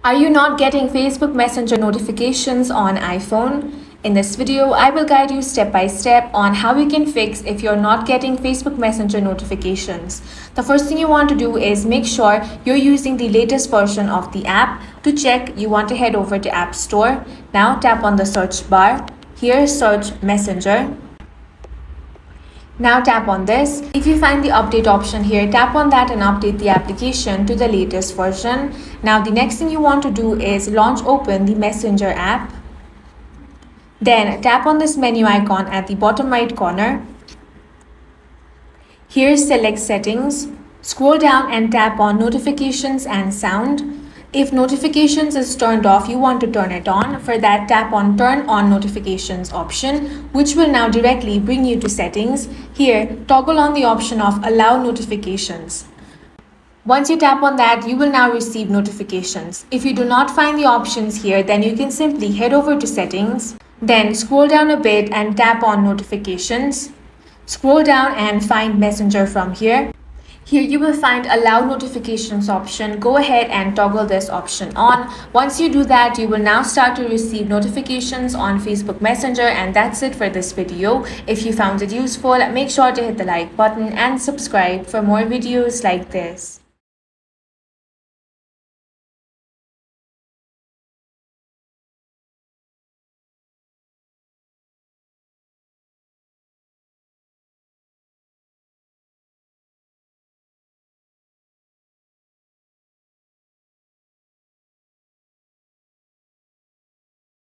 Are you not getting Facebook Messenger notifications on iPhone? In this video, I will guide you step by step on how you can fix if you're not getting Facebook Messenger notifications. The first thing you want to do is make sure you're using the latest version of the app. To check, you want to head over to App Store. Now tap on the search bar. Here, search Messenger. Now tap on this. If you find the update option here, tap on that and update the application to the latest version. Now the next thing you want to do is launch open the Messenger app. Then tap on this menu icon at the bottom right corner. Here select settings. Scroll down and tap on notifications and sound. If notifications is turned off, you want to turn it on. For that, tap on turn on notifications option, which will now directly bring you to settings. Here, toggle on the option of allow notifications. Once you tap on that, you will now receive notifications. If you do not find the options here, then you can simply head over to settings. Then scroll down a bit and tap on notifications. Scroll down and find Messenger from here. Here you will find allow notifications option. Go ahead and toggle this option on. Once you do that, you will now start to receive notifications on Facebook Messenger, and that's it for this video. If you found it useful, make sure to hit the like button and subscribe for more videos like this.